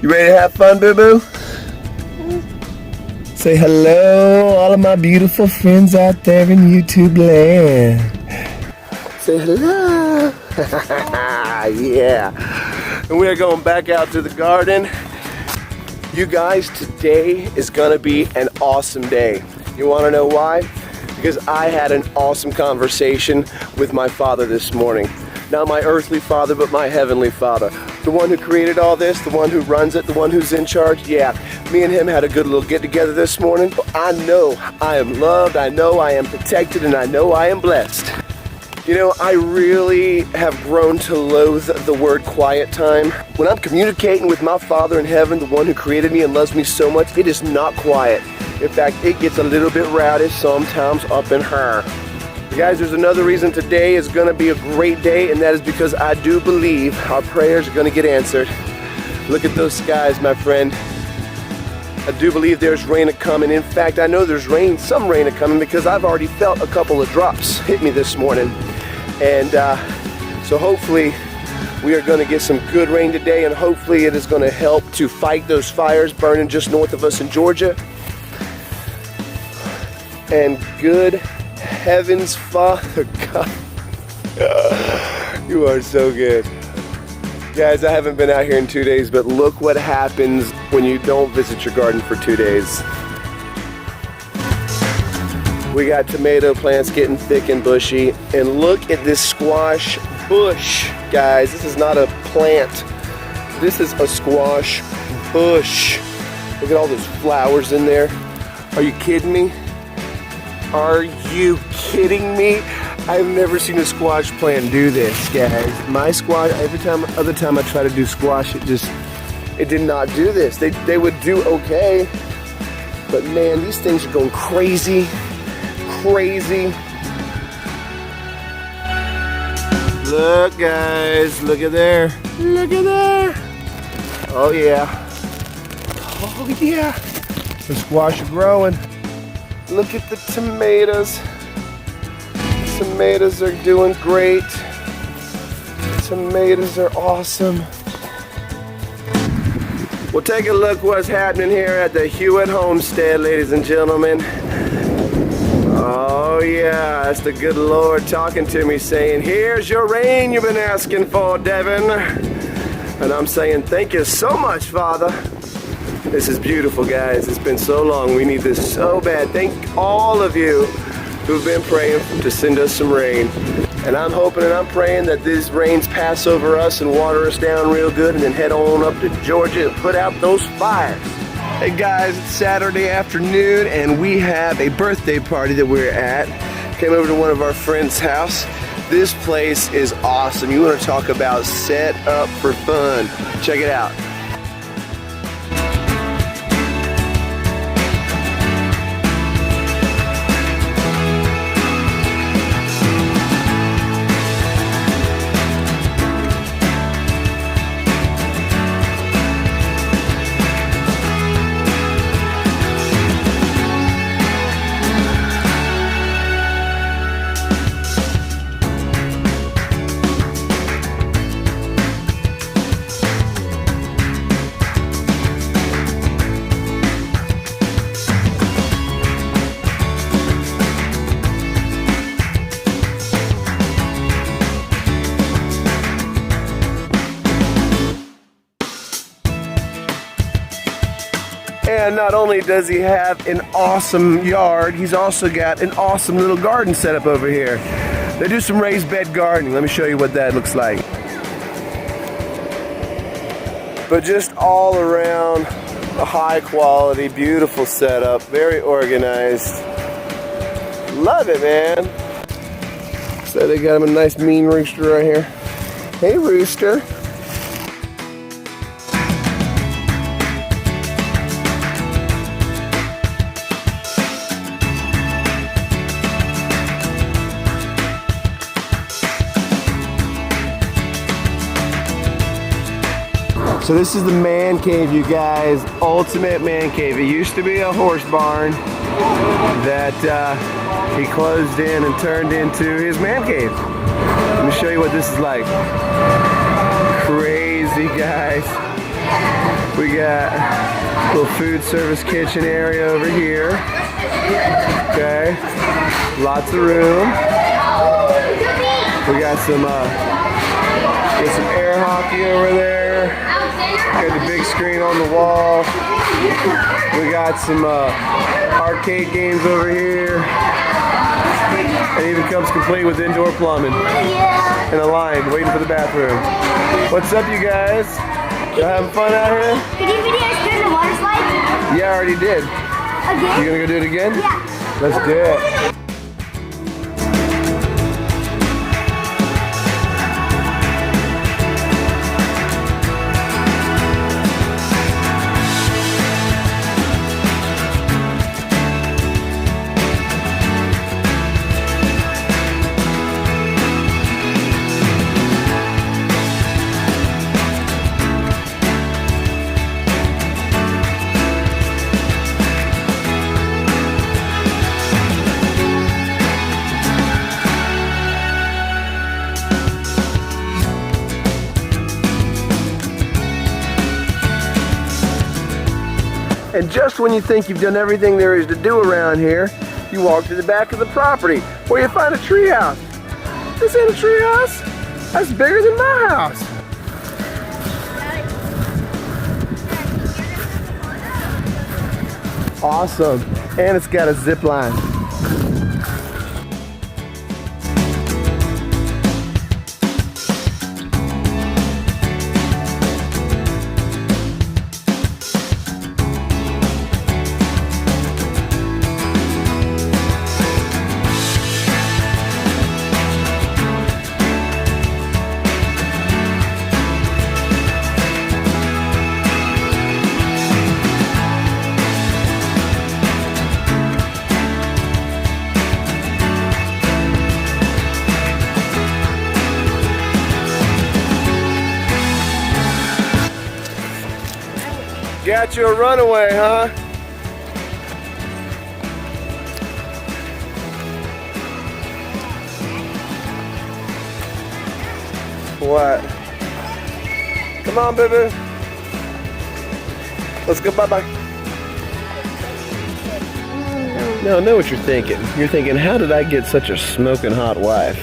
You ready to have fun, boo-boo? Say hello, all of my beautiful friends out there in YouTube land. Say hello. Yeah. And we are going back out to the garden. You guys, today is gonna be an awesome day. You wanna know why? Because I had an awesome conversation with my father this morning. Not my earthly father, but my heavenly father. The one who created all this, the one who runs it, the one who's in charge. Yeah, me and him had a good little get together this morning. But I know I am loved, I know I am protected, and I know I am blessed. You know, I really have grown to loathe the word quiet time. When I'm communicating with my Father in heaven, the one who created me and loves me so much, it is not quiet. In fact, it gets a little bit rowdy sometimes up in her. Guys, there's another reason today is going to be a great day, and that is because I do believe our prayers are going to get answered. Look at those skies, my friend. I do believe there's rain coming. In fact, I know there's some rain coming because I've already felt a couple of drops hit me this morning. And so hopefully we are going to get some good rain today, and hopefully it is going to help to fight those fires burning just north of us in Georgia. And good heavens, Father God, you are so good. Guys, I haven't been out here in 2 days, but look what happens when you don't visit your garden for 2 days. We got tomato plants getting thick and bushy, and look at this squash bush, guys. This is not a plant. This is a squash bush. Look at all those flowers in there. Are you kidding me? Are you kidding me? I've never seen a squash plant do this, guys. My squash, other time I try to do squash, it did not do this. They would do okay, but man, these things are going crazy, crazy. Look, guys, look at there. Look at there. Oh yeah. Oh yeah. The squash are growing. Look at the tomatoes. Tomatoes are doing great. Tomatoes are awesome. Well, take a look what's happening here at the Hewitt Homestead, ladies and gentlemen. Oh yeah, that's the good Lord talking to me saying, here's your rain you've been asking for, Devin. And I'm saying, thank you so much, Father. This is beautiful, guys. It's been so long. We need this so bad. Thank all of you who've been praying to send us some rain. And I'm hoping and I'm praying that these rains pass over us and water us down real good, and then head on up to Georgia and put out those fires. Hey guys, it's Saturday afternoon, and we have a birthday party that we're at. Came over to one of our friends' house. This place is awesome. You want to talk about set up for fun. Check it out. And not only does he have an awesome yard, he's also got an awesome little garden set up over here. They do some raised bed gardening. Let me show you what that looks like. But just all around, a high quality, beautiful setup, very organized. Love it, man. So they got him a nice mean rooster right here. Hey, rooster. So this is the man cave, you guys. Ultimate man cave. It used to be a horse barn that he closed in and turned into his man cave. Let me show you what this is like. Crazy, guys. We got a little food service kitchen area over here. Okay, lots of room. We got some air hockey over there. Got the big screen on the wall. We got some arcade games over here. It even comes complete with indoor plumbing. And a line waiting for the bathroom. What's up, you guys? You having fun out here? Did you videos during the water slide? Yeah, I already did. Again? You gonna go do it again? Yeah. Let's do it. And just when you think you've done everything there is to do around here, you walk to the back of the property where you find a treehouse. This ain't a treehouse. That's bigger than my house. Awesome. And it's got a zip line. Got you a runaway, huh? What? Come on, baby. Let's go bye-bye. Now I know what you're thinking. You're thinking, how did I get such a smoking hot wife?